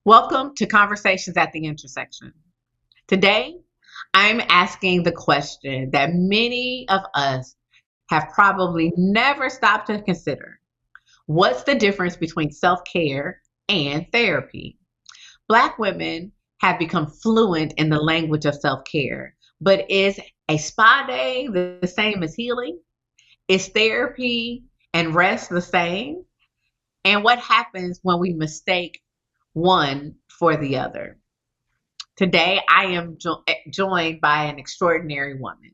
Welcome to Conversations at the Intersection. Today, I'm asking the question that many of us have probably never stopped to consider. What's the difference between self-care and therapy? Black women have become fluent in the language of self-care, but is a spa day the same as healing? Is therapy and rest the same? And what happens when we mistake one for the other? Today, I am joined by an extraordinary woman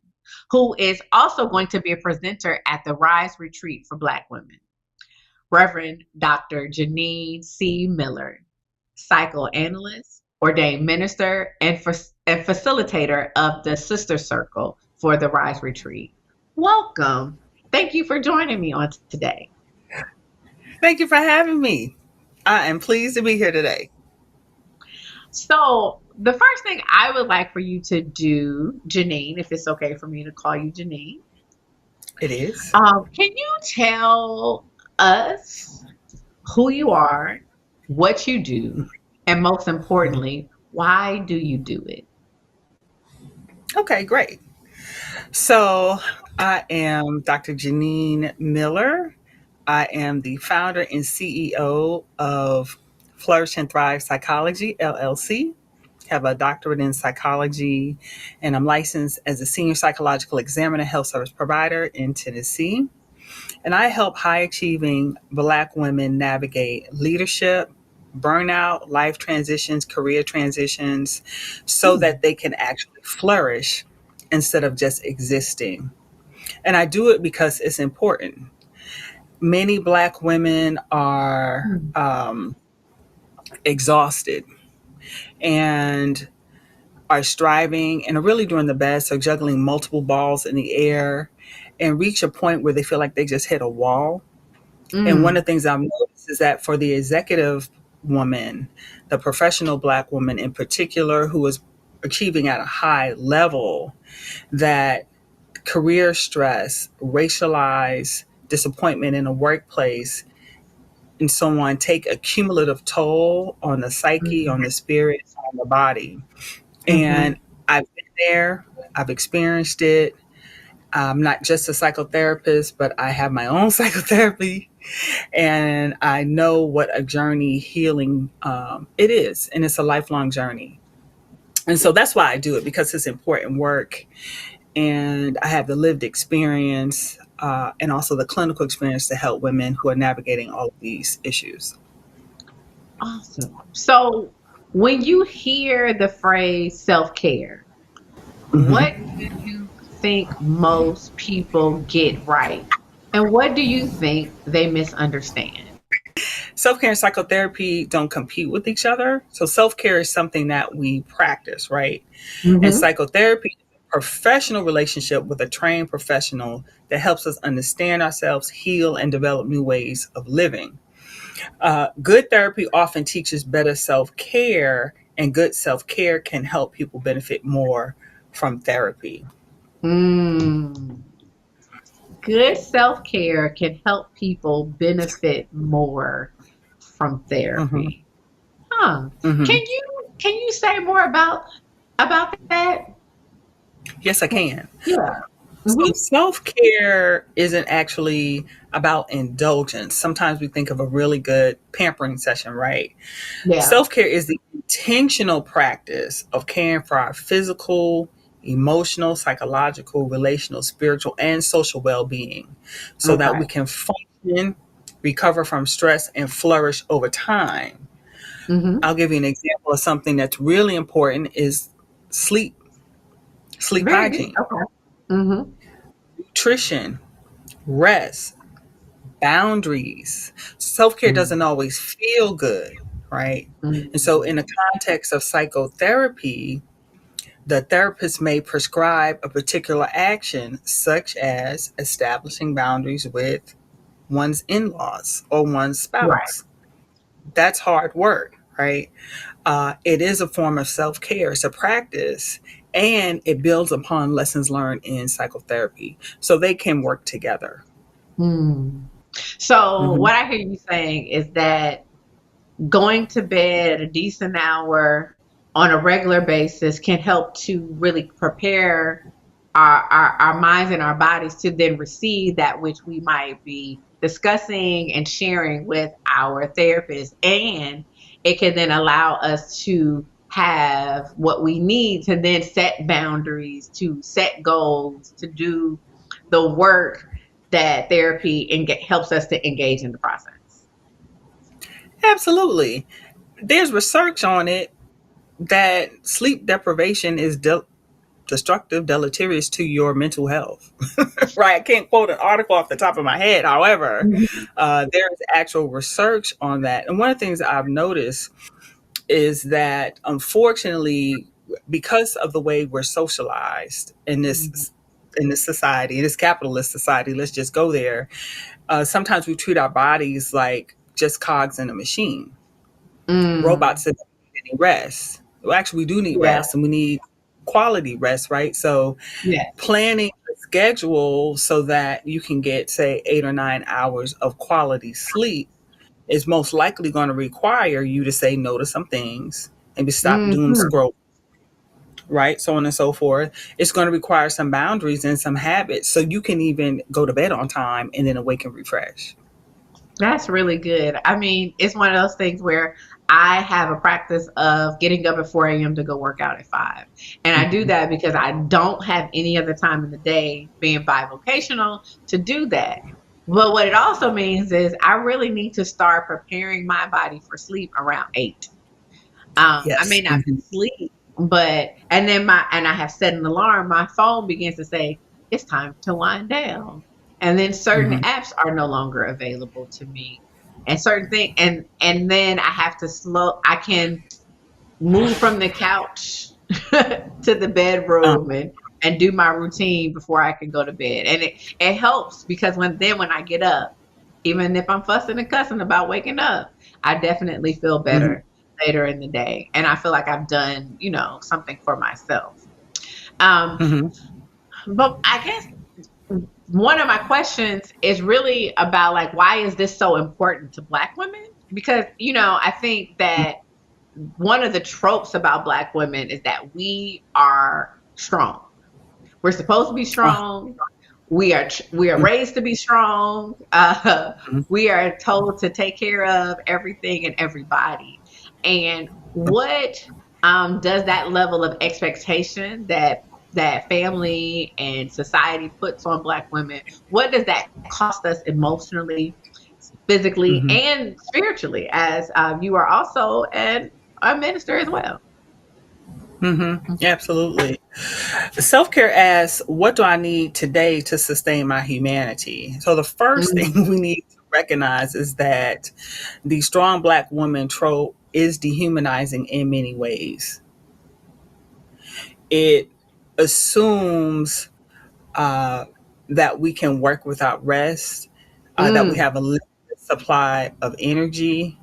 who is also going to be a presenter at the Rise Retreat for Black Women, Reverend Dr. Jeanine C. Miller, psychoanalyst, ordained minister, and facilitator of the Sister Circle for the Rise Retreat. Welcome. Thank you for joining me on today. Thank you for having me. I am pleased to be here today. So, the first thing I would like for you to do, Jeanine, if it's okay for me to call you Jeanine, It is. can you tell us who you are, what you do, and most importantly, why do you do it? Okay, great. So I am Dr. Jeanine Miller. I am the founder and CEO of Flourish and Thrive Psychology, LLC. Have a doctorate in psychology, and I'm licensed as a senior psychological examiner health service provider in Tennessee. And I help high achieving Black women navigate leadership, burnout, life transitions, career transitions, so Hmm. that they can actually flourish instead of just existing. And I do it because it's important. Many Black women are Hmm. exhausted and are striving and are really doing the best, so juggling multiple balls in the air and reach a point where they feel like they just hit a wall. And one Mm. of the things I've noticed is that for the executive woman, the professional Black woman in particular, who is achieving at a high level, that career stress, racialized disappointment in the workplace, and so on take a cumulative toll on the psyche, on Mhm. the spirit, on the body. Mhm. And I've been there, I've experienced it. I'm not just a psychotherapist, but I have my own psychotherapy, and I know what a journey healing it is, and it's a lifelong journey. And so that's why I do it, because it's important work, and I have the lived experience and also the clinical experience to help women who are navigating all of these issues. Awesome. So, when you hear the phrase self-care, what hmm do you think most people get right? And what do you think they misunderstand? Self care and psychotherapy don't compete with each other. So self care is something that we practice, right? And Mm-hmm. psychotherapy is a professional relationship with a trained professional that helps us understand ourselves, heal, and develop new ways of living. Good therapy often teaches better self care, and good self care can help people benefit more from therapy. Mm. Good self-care can help people benefit more from hmm therapy. Huh. hmm Can you say more about that? Yes, I can. Yeah. So Mm-hmm. self care isn't actually about indulgence. Sometimes we think of a really good pampering session, right? Yeah. Self care is the intentional practice of caring for our physical, emotional, psychological, relational, spiritual, and social well being so that we Okay. can function, recover from stress, and flourish over time. Mm-hmm. I'll give you an example of something that's really important is sleep, sleep Very good. hygiene, Okay. Mm-hmm. nutrition, rest, boundaries. Self care doesn't always feel good, right? And so, in Mm-hmm. the context of psychotherapy, the therapist may prescribe a particular action, such as establishing boundaries with one's in laws or one's Right. spouse. That's hard work, right? It is a form of self care, it's a practice, and it builds upon lessons learned in psychotherapy. So they can work together. Hmm. So hmm what I hear you saying is that going to bed at a decent hour on a regular basis can help to really prepare our minds and our bodies to then receive that which we might be discussing and sharing with our therapist. And it can then allow us to have what we need to then set boundaries, to set goals, to do the work that therapy helps us to engage in the process. Absolutely. There's research on it that sleep deprivation is destructive, deleterious to your mental health. Right? I can't quote an article off the top of my head. However, Mhm. there's actual research on that. And one of the things I've noticed is that unfortunately, because of the way we're socialized in this society, in this capitalist society, let's just go there. Sometimes we treat our bodies like just cogs in a machine, Mm, robots that don't need any rest. Well, actually, we do need yeah, rest, and we need quality rest, right? So, yes. planning a schedule so that you can get, say, 8 or 9 hours of quality sleep is most likely going to require you to say no to some things, maybe stop doom Mhm. scroll, right? So on and so forth. It's going to require some boundaries and some habits so you can even go to bed on time and then awake and refresh. That's really good. I mean, it's one of those things where I have a practice of getting up at 4 a.m. to go work out at 5. And I do Mhm. that because I don't have any other time in the day being bivocational to do that. But what it also means is I really need to start preparing my body for sleep around 8. I may Yes. not be asleep, but and I have set an alarm. My phone begins to say it's time to wind down, and then certain Hmm. apps are no longer available to me, and certain things, and then I have to slow. I can move from the couch to the bedroom and do my routine before I can go to bed, and it helps because when I get up, even if I'm fussing and cussing about waking up, I definitely feel Hmm. better later in the day. And I feel like I've done, something for myself. Um, Hmm. but I guess one of my questions is really about like, why is this so important to Black women? Because, I think that one of the tropes about Black women is that we are strong. We're supposed to be Uh, strong. We are raised to be strong. mhm. We are told to take care of everything and everybody. And what does that level of expectation that family and society puts on Black women? What does that cost us emotionally, physically, Mhm. and spiritually? As you are also a minister as well. Mhm. Absolutely. Self care asks, what do I need today to sustain my humanity? So, the first thing Mm, we need to recognize is that the strong Black woman trope is dehumanizing in many ways. It assumes uh, that we can work without rest, that we mm, have a limited supply of energy,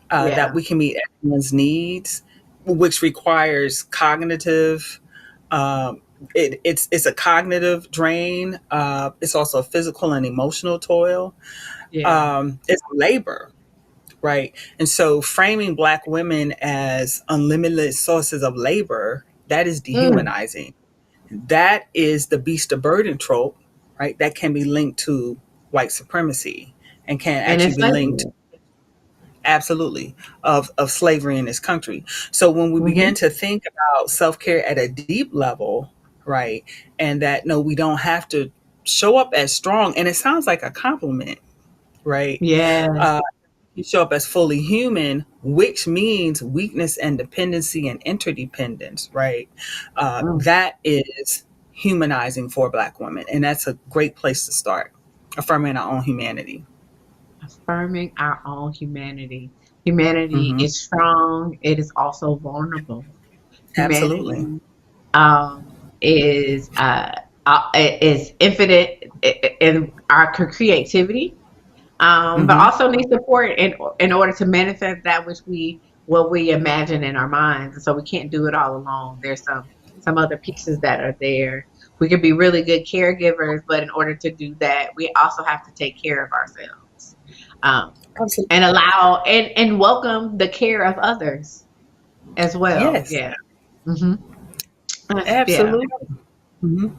that yeah. we can meet everyone's needs, which requires cognitive. Um, it's a cognitive drain. It's also a physical and emotional toil. Yeah. It's labor, right? And so, framing Black women as unlimited sources of labor, that is Mm, dehumanizing. That is the beast of burden trope, right? That can be linked to white supremacy and can and actually it's be linked slavery. absolutely of slavery in this country. So when we begin Mhm. to think about self-care at a deep level, right, and that no, we don't have to show up as strong, and it sounds like a compliment, right? Yes. uh, you show up as fully human, which means weakness and dependency and interdependence, right? Mm. That is humanizing for Black women, and that's a great place to start, affirming our own humanity. Affirming our own humanity. Humanity Hmm. is strong. It is also vulnerable. Absolutely. Humanity is is infinite in our creativity, but Hmm. also needs support in order to manifest that which we imagine in our minds. So we can't do it all alone. There's some other pieces that are there. We could be really good caregivers, but in order to do that, we also have to take care of ourselves. Um, Absolutely. and allow and welcome the care of others as well. Yes, Yeah. Hmm. Yeah. absolutely. Mhm.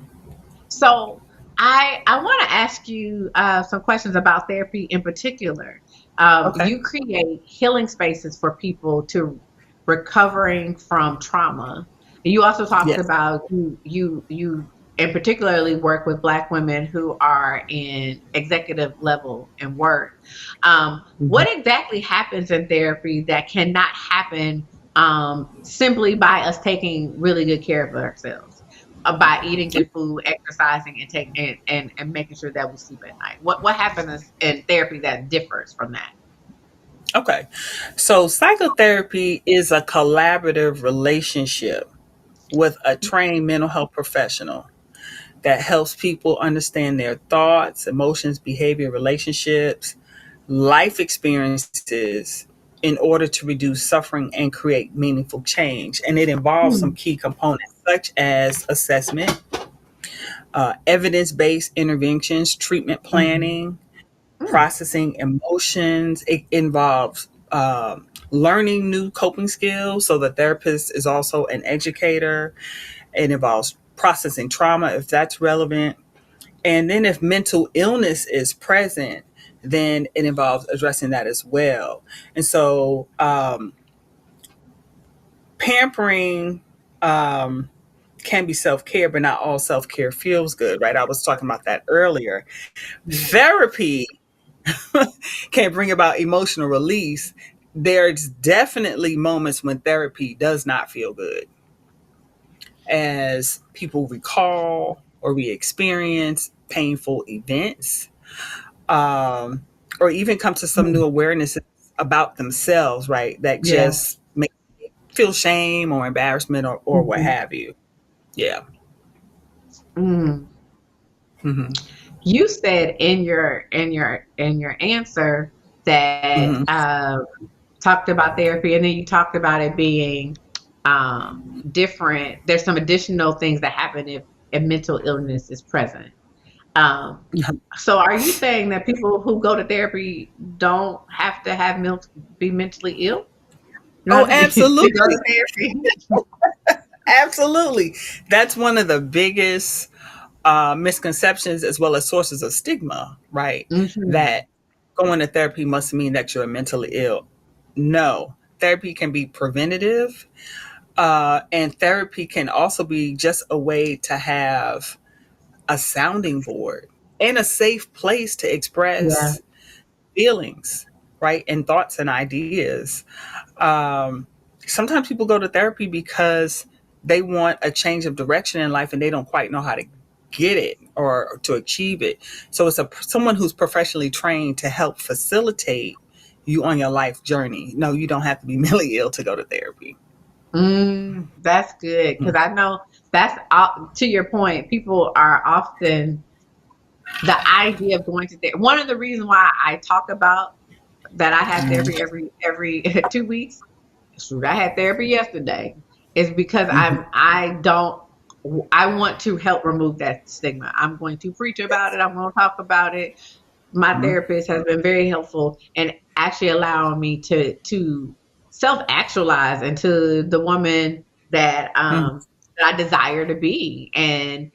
So I want to ask you some questions about therapy in particular. Okay. You create healing spaces for people to recovering from trauma. You also talked Yes. about you and particularly work with Black women who are in executive level and work. Mhm. What exactly happens in therapy that cannot happen simply by us taking really good care of ourselves? By eating good food, exercising, and and making sure that we sleep at night. What happens in therapy that differs from that? Okay. So psychotherapy is a collaborative relationship with a trained mental health professional that helps people understand their thoughts, emotions, behavior, relationships, life experiences in order to reduce suffering and create meaningful change. And it involves some Hmm. key components such as assessment, evidence based interventions, treatment Hmm. planning, processing emotions. It involves learning new coping skills. So the therapist is also an educator. It involves processing trauma if that's relevant. And then if mental illness is present, then it involves addressing that as well. And so pampering can be self care, but not all self care feels good, right? I was talking about that earlier. Therapy can bring about emotional release. There's definitely moments when therapy does not feel good, as people recall or we experience painful events, um, or even come to some new awarenesses about themselves, right? That Yeah. just make feel shame or embarrassment or what Hmm. have you. Yeah. Mm. Hmm. You said in your answer that Hmm. talked about therapy, and then you talked about it being different. There's some additional things that happen if mental illness is present. Um, so are you saying that people who go to therapy don't have to be mentally ill? You don't Oh, have to be to go to absolutely. therapy. Absolutely. That's one of the biggest misconceptions as well as sources of stigma, right? Hmm. That going to therapy must mean that you're mentally ill. No, therapy can be preventative, and therapy can also be just a way to have a sounding board and a safe place to Yeah. express feelings, right? And thoughts and ideas. Um, Sometimes people go to therapy because they want a change of direction in life and they don't quite know how to get it or to achieve it. So it's someone who's professionally trained to help facilitate you on your life journey. No, you don't have to be mentally ill to go to therapy. That's good because I know to your point. People are often the idea of going to therapy. One of the reasons why I talk about that I have therapy every 2 weeks. Shoot, I had therapy yesterday. Is because Mm-hmm. I want to help remove that stigma. I'm going to preach about it. I'm going to talk about it. My Mm-hmm. therapist has been very helpful in actually allowing me to self actualize into the woman that I desire to be, and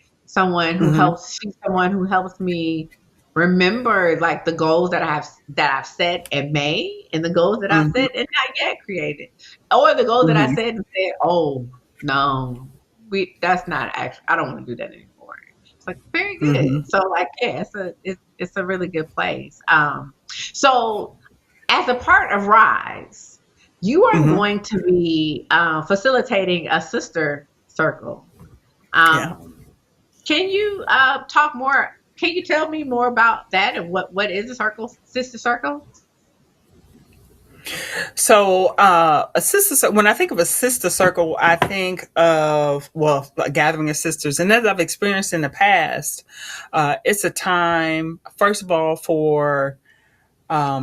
Mm-hmm. she's someone who helps me remember like the goals that I've set and made, and the goals that I've Mm-hmm. set and not yet created, or the goals that I Mm-hmm. set and said, oh no, that's not actually, I don't want to do that anymore. It's like very Mm-hmm. good. So like yeah, it's a really good place. So as a part of Rise, you are Mm-hmm. going to be facilitating a sister circle. Yeah. Um, can you talk more? Can you tell me more about that and what is a circle, sister circle? So, when I think of a sister circle, I think of, well, a gathering of sisters. And as I've experienced in the past, it's a time, first of all, for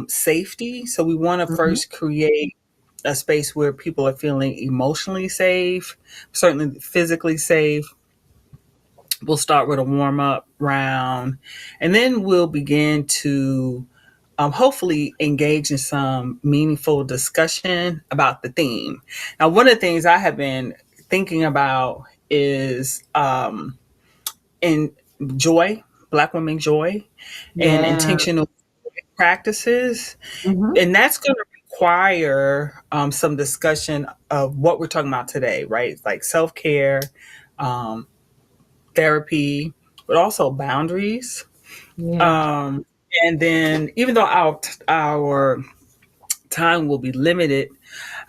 safety. So, we want to Hmm. first create a space where people are feeling emotionally safe, certainly physically safe. We'll start with a warm up round, and then we'll begin to hopefully engage in some meaningful discussion about the theme. Now, one of the things I have been thinking about is in joy, Black women joy, and Yeah. intentional practices. Hmm. And that's going to require some discussion of what we're talking about today, right? Like self care, um, therapy, but also boundaries. Yeah. Um, and then, even though our time will be limited,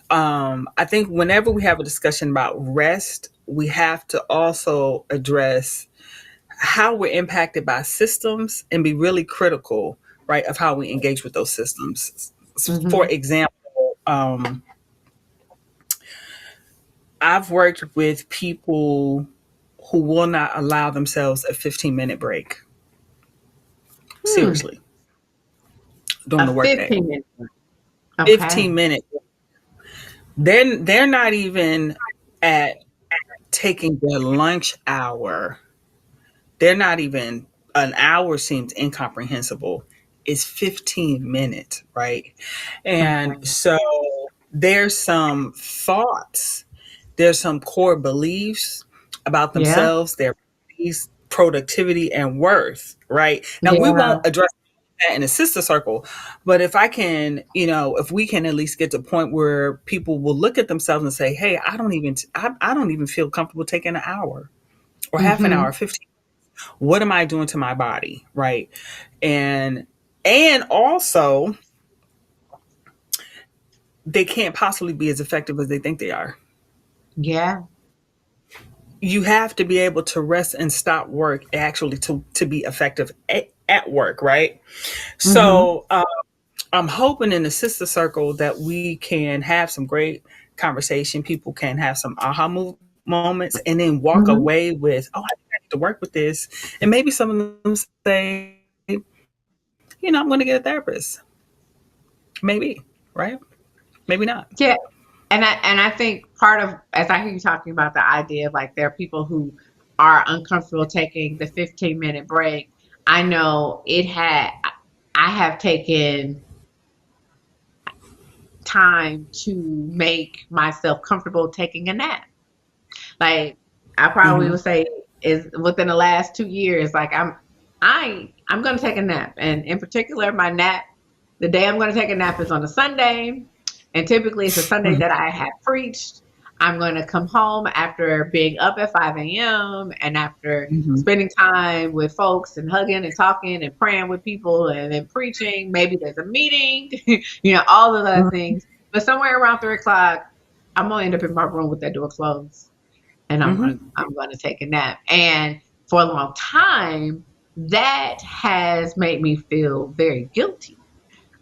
I think whenever we have a discussion about rest, we have to also address how we're impacted by systems and be really critical, right, of how we engage with those systems. For Hmm. example, I've worked with people who will not allow themselves a 15-minute break, Hmm. seriously, during A the workday. 15 minute. Okay. 15 minutes. They're not even at taking their lunch hour. They're not even, an hour seems incomprehensible. It's 15 minutes, right? And Okay. so there's some thoughts, there's some core beliefs about Yeah. themselves, their beliefs, productivity, and worth, right? Now, we Yeah. won't address that in a sister circle, but if I can, if we can at least get to a point where people will look at themselves and say, hey, I don't even feel comfortable taking an hour or half an Hmm. hour, 15. What am I doing to my body, right? And also, they can't possibly be as effective as they think they are. Yeah. You have to be able to rest and stop work actually to be effective at work, right? Hmm. So I'm hoping in the sister circle that we can have some great conversation. People can have some moments and then walk Hmm. away with, oh, I need to work with this. And maybe some of them say, I'm going to get a therapist. Maybe, right? Maybe not. Yeah. And I think part of, as I hear you talking about the idea of like there are people who are uncomfortable taking the 15-minute break. I know I have taken time to make myself comfortable taking a nap. Like I probably Hmm. would say is within the last 2 years, like I'm gonna take a nap. And in particular, my nap, the day I'm gonna take a nap is on a Sunday. And typically it's a Sunday that I have preached. I'm gonna come home after being up at 5 a.m. and after Hmm. spending time with folks and hugging and talking and praying with people and then preaching. Maybe there's a meeting, all of those things. But somewhere around 3 o'clock, I'm gonna end up in my room with that door closed and Hmm. I'm going to take a nap. And for a long time, that has made me feel very guilty.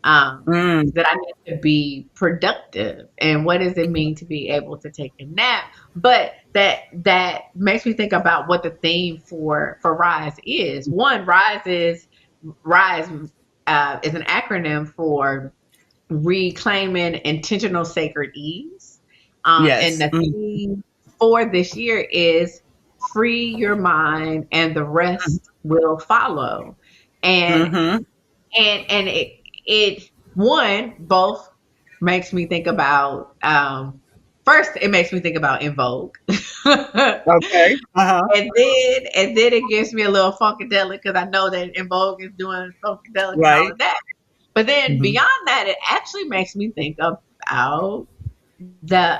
Mm. That I need to be productive, and what does it mean to be able to take a nap? But that makes me think about what the theme for Rise is. One, Rise is an acronym for reclaiming intentional sacred ease. And Yes. the theme for this year is free your mind and the rest will follow. And Mm-hmm. it one both makes me think about first it makes me think about In Vogue. and Okay. Uh-huh. then it gives me a little funkadelic because I know that In Vogue is doing funkadelic and all Right. of that. But then Hmm. beyond that, it actually makes me think about the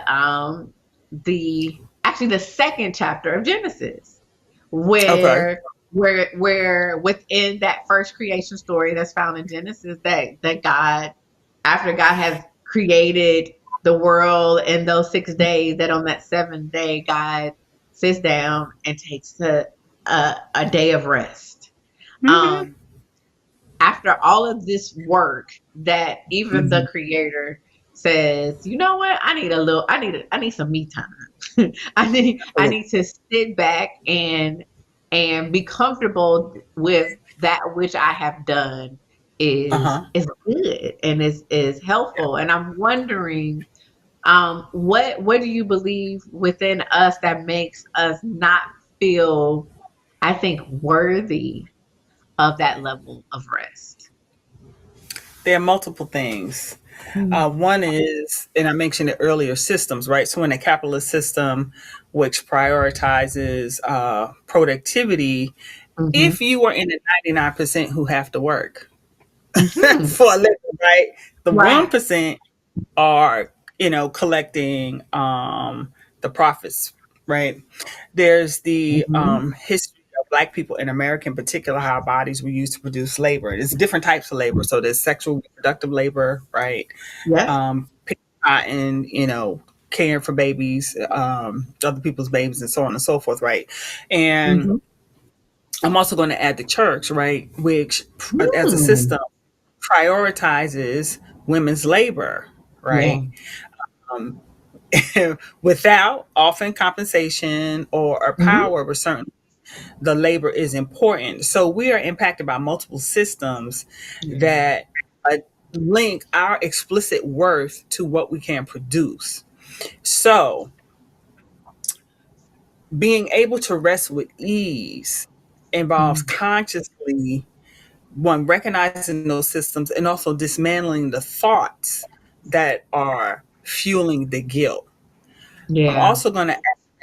the second chapter of Genesis, Okay. where within that first creation story that's found in Genesis, that God, after God has created the world in those 6 days, that on that seventh day God sits down and takes a day of rest. Hmm. Um, After all of this work, that even the Hmm. creator says, you know what, I need some me time. I need to sit back and be comfortable with that which I have done Uh-huh. is good and is helpful. And I'm wondering, what do you believe within us that makes us not feel, I think, worthy of that level of rest? There are multiple things. Mm-hmm. One is, and I mentioned it earlier, systems, right? So in a capitalist system, which prioritizes productivity, Mm-hmm. if you are in the 99% who have to work Mm-hmm. for a living, right? The Right. 1% are, collecting the profits, right? There's the Mm-hmm. history of Black people in America, in particular, how our bodies were used to produce labor. There's different types of labor. So there's sexual reproductive labor, right? Yes. Picking cotton, caring for babies, other people's babies, and so on and so forth, right? And Mm-hmm. I'm also going to add the church, right, which as a Mm. system prioritizes women's labor, Yeah. right? Um, without often compensation or Mm-hmm. power, but certainly the labor is important. So we are impacted by multiple systems Yeah. that link our explicit worth to what we can produce. So being able to rest with ease involves Mm. consciously one recognizing those systems and also dismantling the thoughts that are fueling the guilt. I'm Yeah. also going to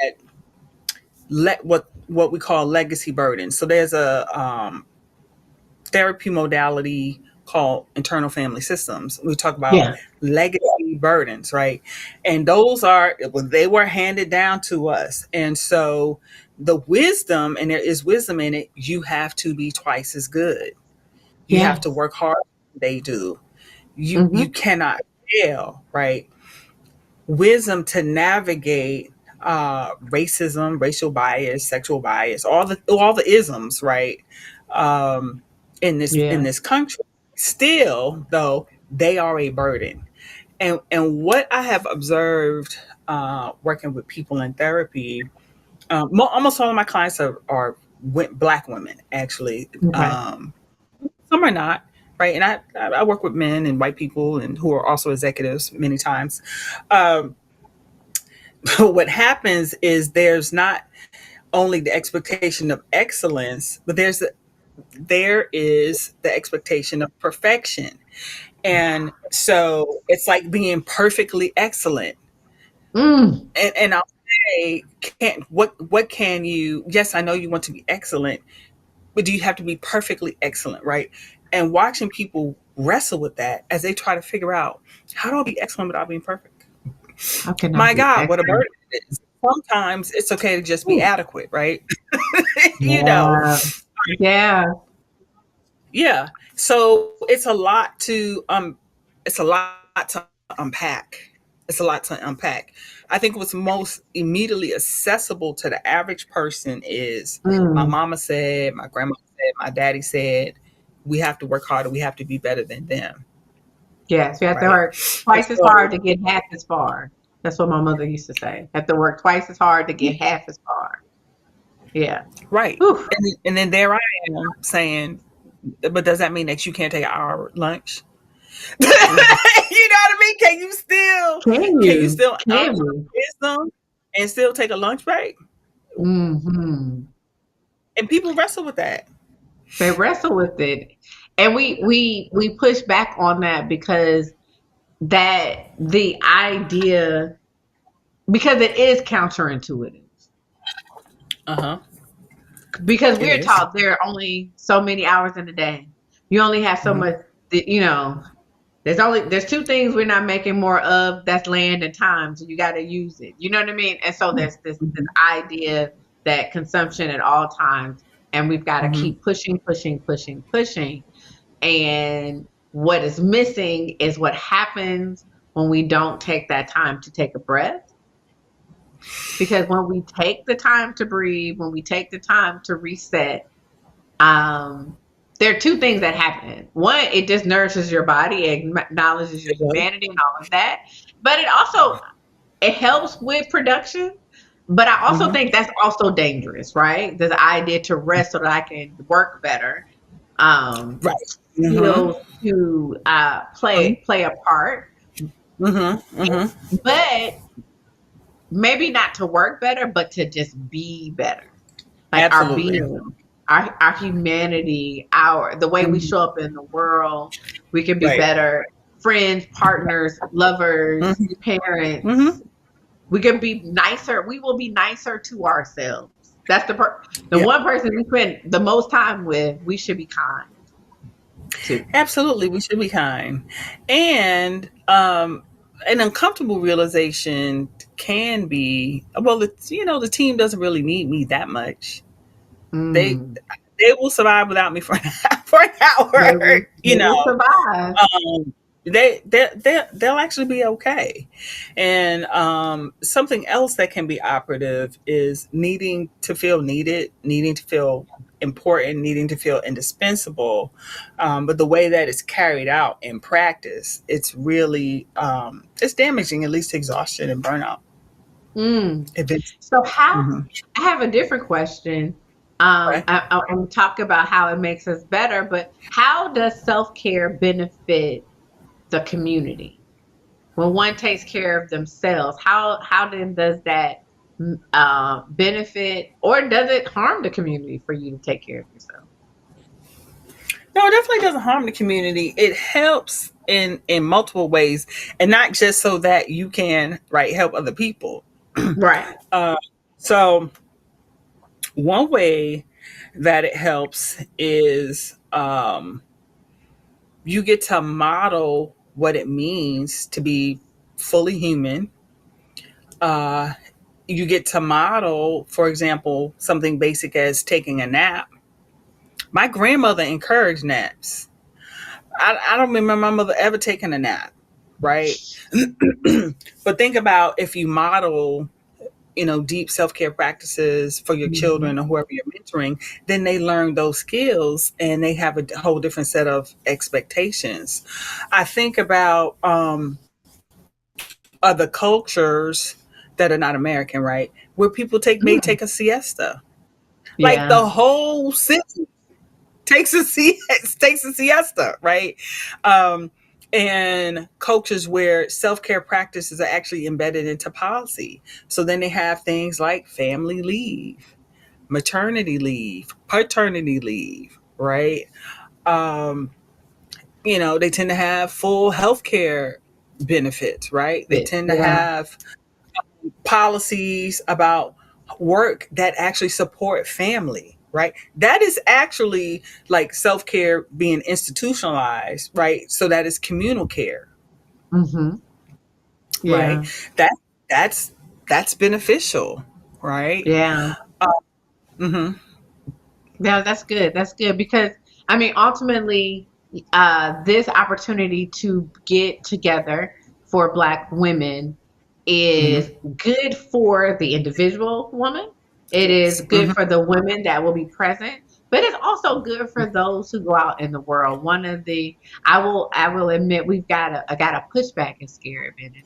add what we call legacy burden. So there's a therapy modality called internal family systems. We talk about Yeah. legacy burdens, right? And those are they were handed down to us, and so the wisdom, and there is wisdom in it. You have to be twice as good. You have to Yes. work harder than they do. You Mm-hmm. cannot fail, right? Wisdom to navigate racism, racial bias, sexual bias, all the isms, right? Um, in Yeah. this country, still though they are a burden. And what I have observed working with people in therapy, almost all of my clients are Black women, actually. Okay. Some are not, right? And I work with men and white people and who are also executives many times. Um, what happens is there's not only the expectation of excellence, but there is the expectation of perfection. And so it's like being perfectly excellent. Mm. And I'll say, what can you? Yes, I know you want to be excellent, but do you have to be perfectly excellent, right? And watching people wrestle with that as they try to figure out, how do I be excellent without being perfect? How can I My be God, what a excellent? burden it is. Sometimes it's okay to just be Ooh. adequate, right? you know, Yeah. Yeah. yeah. So it's a lot to unpack. It's a lot to unpack. I think what's most immediately accessible to the average person is my Mm. mama said, my grandma said, my daddy said, we have to work harder, we have to be better than them, Yes. You have to right? work And twice as hard so, to get half as far. That's what my mother used to say. Have to work twice as hard to get half as far. Yeah. right. Oof. And then there I am saying, but does that mean that you can't take an hour lunch? you know Mm. what I mean? Can Can you you? still honor Can we? wisdom and still take a lunch break? Mm-hmm. And people wrestle with that. They wrestle with it. And we push back on that because that the idea because it is counterintuitive. Uh-huh. Because It we're is. taught there are only so many hours in a day. You only have so Mm-hmm. much there's two things we're not making more of, that's land and time. So you gotta use it. You know what I mean? And so there's this Mm-hmm. idea that consumption at all times, and we've got to Mm-hmm. keep pushing, pushing, pushing, pushing. And what is missing is what happens when we don't take that time to take a breath. Because when we take the time to breathe, when we take the time to reset, um, there are two things that happen. One, it just nourishes your body, it acknowledges your It does. humanity and all of that. But it helps with production. But I also Mm-hmm. think that's also dangerous, right? The idea to rest so that I can work better. Um, Right. Mm-hmm. Skills to play a part, Mm-hmm. Mm-hmm. but maybe not to work better, but to just be better. Like our Absolutely. being, our humanity, the way we Mm-hmm. show up in the world. We can be Right. better friends, partners, lovers, Hmm. Hmm. parents. We can be nicer. We will be nicer to ourselves. That's the Yeah. one person we spend the most time with. We should be kind to. Absolutely, we should be kind. And an uncomfortable realization can be, well, it's, the team doesn't really need me that much. They Mm, they will survive without me for for an they hour. will. They will survive. Um, they'll actually be okay. And something else that can be operative is needing to feel needed, needing to feel important, needing to feel indispensable. But the way that it's carried out in practice, it's really it's damaging, at least to exhaustion and burnout. Mm. Eventually. So how? Hmm. I have a different question. Okay. I'm talking about how it makes us better, but how does self care benefit the community? When one takes care of themselves, how then does that benefit, or does it harm the community for you to take care of yourself? No, it definitely doesn't harm the community. It helps in multiple ways, and not just so that you can help other people. Right. Uh, so one way that it helps is you get to model what it means to be fully human. Uh, you get to model, for example, something basic as taking a nap. My grandmother encouraged naps. I don't remember my mother ever taking a nap, right? But think about if you model, deep self-care practices for your Mhm. children or whoever you're mentoring, then they learn those skills and they have a whole different set of expectations. I think about other cultures that are not American, right? Where people may Mm. take a siesta. Like Yeah. the whole city takes a siesta, right? Um, and cultures where self-care practices are actually embedded into policy. So then they have things like family leave, maternity leave, paternity leave, right? Um, they tend to have full healthcare benefits, right? They tend to Yeah. have policies about work that actually support family, right? That is actually like self-care being institutionalized, right? So that is communal care, Hmm. right? Yeah. that that's that's beneficial, right? Yeah. Hmm. Yeah, that's good. That's good because I mean, ultimately, this opportunity to get together for Black women is Hmm. good for the individual woman. It is Yes. good Hmm. for the women that will be present, but it's also good for those who go out in the world. One of the I will admit I got a pushback and scare a minute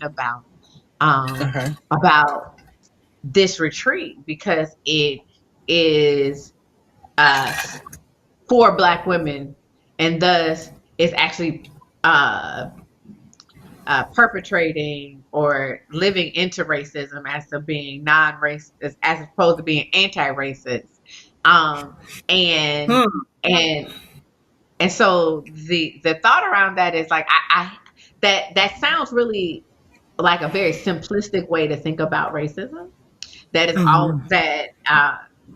Okay. about this retreat because it is uh, for Black women, and thus is actually uh, perpetrating or living into racism as to being non-racist, as opposed to being anti-racist. Um, and Hmm. and and so the thought around that is like I that sounds really like a very simplistic way to think about racism. That is all Hmm.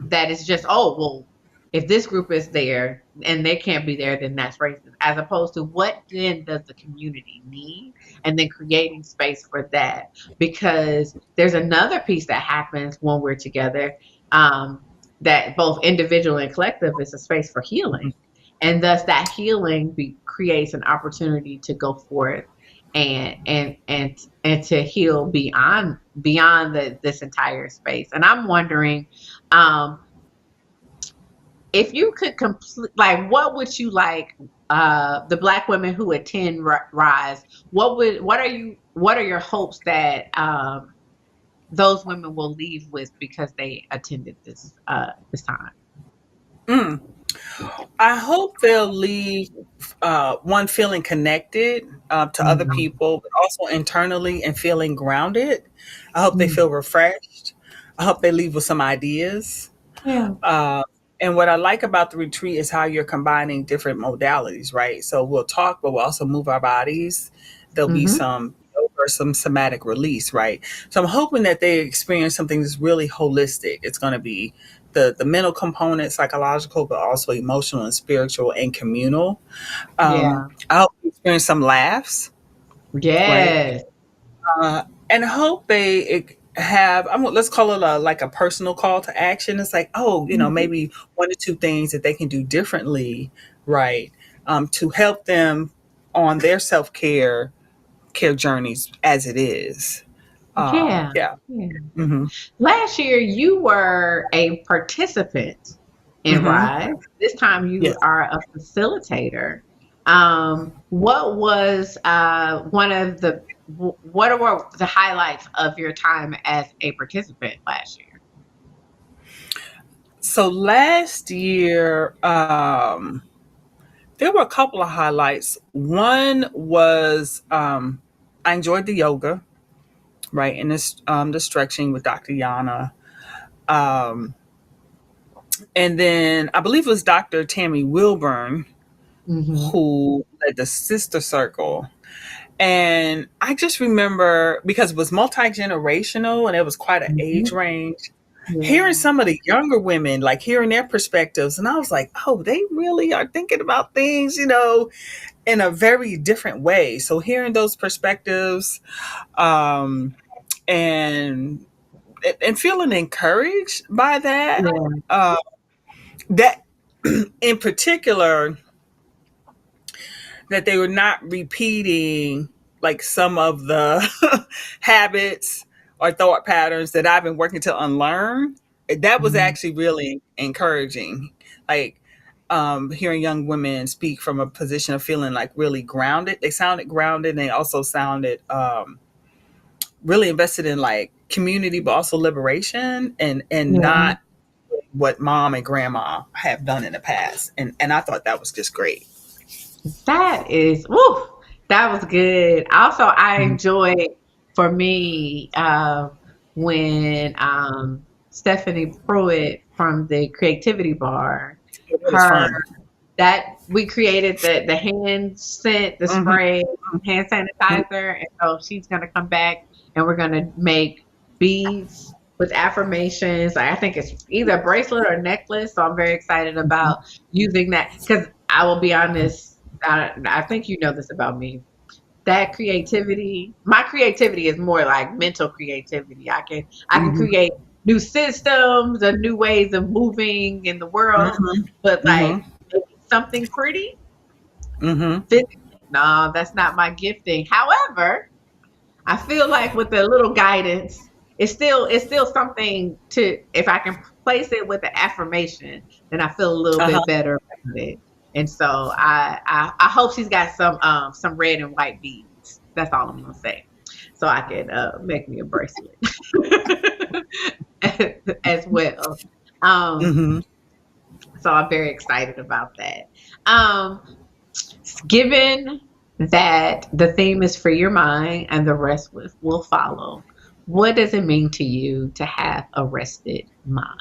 that is just, oh well, if this group is there and they can't be there, then that's racist, as opposed to what then does the community need, and then creating space for that, because there's another piece that happens when we're together, um, that both individual and collective is a space for healing, and thus that healing creates an opportunity to go forth and to heal beyond this entire space. And I'm wondering, um, if you could complete, like, what would you like the Black women who attend Rise? What are your hopes that those women will leave with because they attended this time? Mm. I hope they'll leave one feeling connected to other Mm, people, but also internally and feeling grounded. I hope they mm, feel refreshed. I hope they leave with some ideas. yeah. And what I like about the retreat is how you're combining different modalities, right? So we'll talk, but we'll also move our bodies. There'll be Mm-hmm. some yoga or some somatic release, right? So I'm hoping that they experience something that's really holistic. It's going to be the mental component, psychological, but also emotional and spiritual and communal. Yeah. I hope they experience some laughs, right? Yes. And hope they have, let's call it like a personal call to action. It's like, oh, Mhm. maybe one or two things that they can do differently, right? To help them on their care journeys as it is. Yeah. Yeah. Yeah. Hmm. Last year, you were a participant in Hmm. RISE. This time, you Yes. are a facilitator. What was what were the highlights of your time as a participant last year? So last year, there were a couple of highlights. One was I enjoyed the yoga, right, and this the stretching with Dr. Yana. Um, and then I believe it was Dr. Tammy Wilburn Hmm. who led the sister circle. And I just remember because it was multi generational and it was quite an age Hmm. range. Hearing Yeah. some of the younger women, like hearing their perspectives, and I was like, oh, they really are thinking about things, in a very different way. So hearing those perspectives, um, and and feeling encouraged by that, Yeah. uh, that in particular, that they were not repeating like some of the habits or thought patterns that I've been working to unlearn. That was Mhm. actually really encouraging. Like hearing young women speak from a position of feeling like really grounded. They sounded grounded and they also sounded really invested in like community, but also liberation and Yeah. not what mom and grandma have done in the past. And I thought that was just great. That is, woo, that was good. Also, I enjoyed for me when Stephanie Pruitt from the Creativity Bar, It was her fun. that we created the hand scent, the Hmm. spray, hand sanitizer, and so she's gonna come back and we're gonna make beads with affirmations. I think it's either a bracelet or necklace. So I'm very excited about using that because I will be honest. I think you know this about me. That creativity, my creativity is more like mental creativity. I can Hmm. create new systems and new ways of moving in the world, Hmm. but like Hmm. making something pretty Hmm. physically, no, that's not my gifting. However, I feel like with a little guidance, it's still something to if I can place it with the affirmation, then I feel a little Uh-huh. bit better about it. And so I hope she's got some red and white beads. That's all I'm gonna say. So I can make me a bracelet as well. Um, Hmm. so I'm very excited about that. Um, Given that the theme is free your mind and the rest will follow, what does it mean to you to have a rested mind?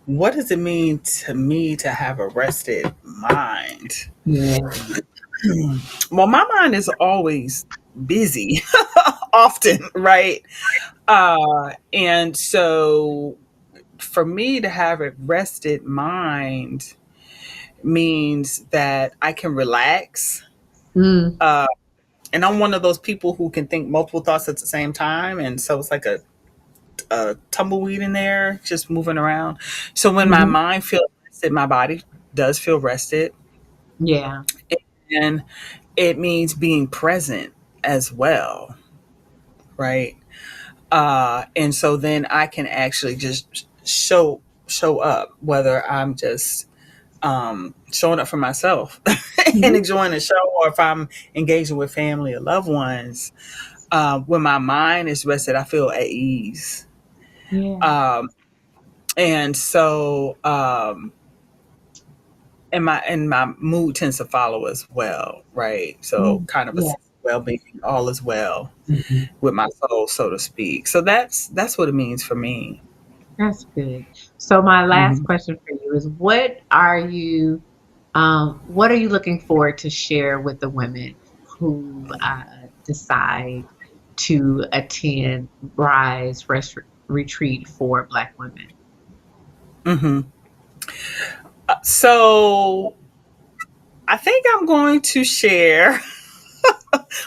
What does it mean to me to have a rested mind? Yeah. Well, my mind is always busy, often, right? And so for me to have a rested mind means that I can relax. Mm. Uh, and I'm one of those people who can think multiple thoughts at the same time. And so it's like a tumbleweed in there, just moving around. So when my Hmm. mind feels rested, my body does feel rested. Yeah. And it means being present as well, right? And so then I can actually just show up, whether I'm just showing up for myself and Hmm. enjoying the show, or if I'm engaging with family or loved ones. When my mind is rested, I feel at ease. Yeah. Um, and so and my mood tends to follow as well, right? So Mm. kind of a Yeah. sense of well-being, all is well Mhm. with my soul, so to speak. So that's what it means for me. That's good. So my last Mhm. question for you is what are you looking forward to share with the women who decide to attend Rise Retreat for Black women? Mhm. So I think I'm going to share.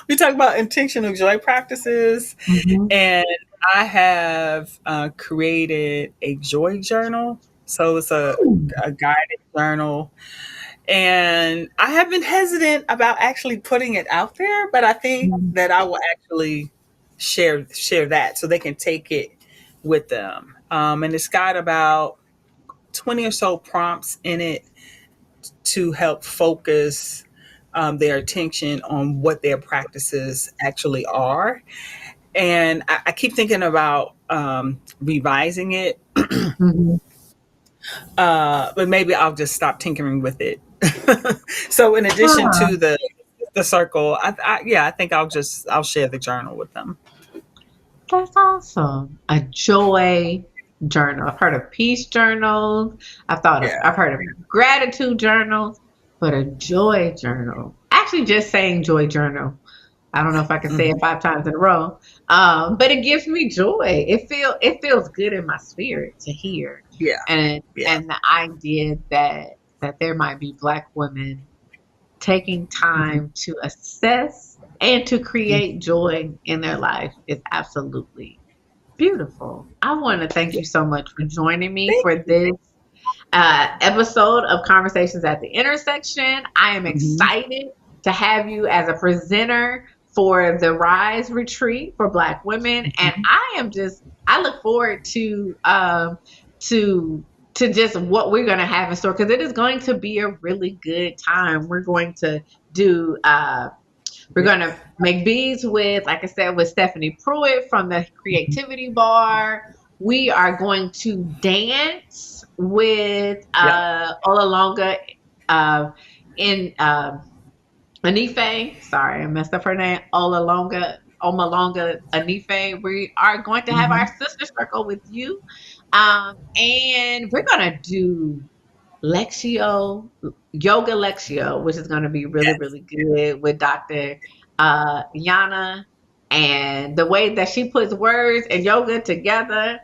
We talk about intentional joy practices, Hmm. and I have created a joy journal. So it's a guided journal. And I have been hesitant about actually putting it out there, but I think that I will actually share that so they can take it with them. And it's got about 20 or so prompts in it to help focus their attention on what their practices actually are. And I keep thinking about revising it, Hmm. but maybe I'll just stop tinkering with it. So, in addition to the circle, I think I'll share the journal with them. That's awesome. A joy journal. I've heard of peace journals. Yeah. I've heard of gratitude journals, but a joy journal. Actually, just saying joy journal. I don't know if I can say it Hmm. 5 times in a row. But it gives me joy. It feels good in my spirit to hear. Yeah. Yeah. And the idea that there might be Black women taking Hmm. time to assess and to create joy in their life is absolutely beautiful. I want to thank Yeah. you so much for joining me Thank for you. this episode of Conversations at the Intersection. I am Hmm. excited to have you as a presenter for the Rise Retreat for Black women, and Hmm. I look forward to to just what we're going to have in store because it is going to be a really good time. Do we're Yeah. going to make beads with, like I said, with Stephanie Pruitt from the Hmm. Creativity Bar. We are going to dance with Yep. Olalonga in Anife. Sorry, I messed up her name. Omalonga Anife. We are going to have our Hmm. sister circle with you. And we're going to do Lexio, yoga Lexio, which is going to be really, Yes. really good with Dr. Yana. And the way that she puts words and yoga together,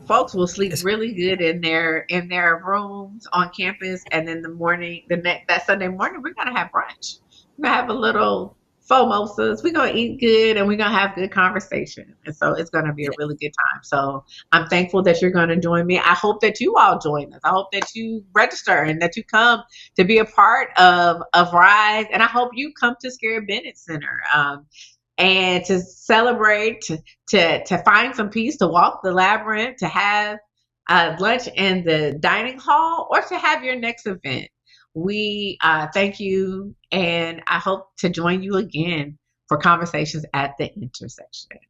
folks will sleep It's, really good in their rooms on campus. And then the morning, that Sunday morning, we're gonna have brunch. We're gonna have a little FOMOSas. We're gonna eat good and we're gonna have good conversation. And so it's gonna be a yeah. really good time. So I'm thankful that you're gonna join me. I hope that you all join us. I hope that you register and that you come to be a part of Rise. And I hope you come to Scary Bennett Center. And to celebrate, to find some peace, to walk the labyrinth, to have lunch in the dining hall, or to have your next event. We thank you, and I hope to join you again for conversations at the intersection.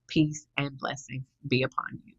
Peace and blessings be upon you.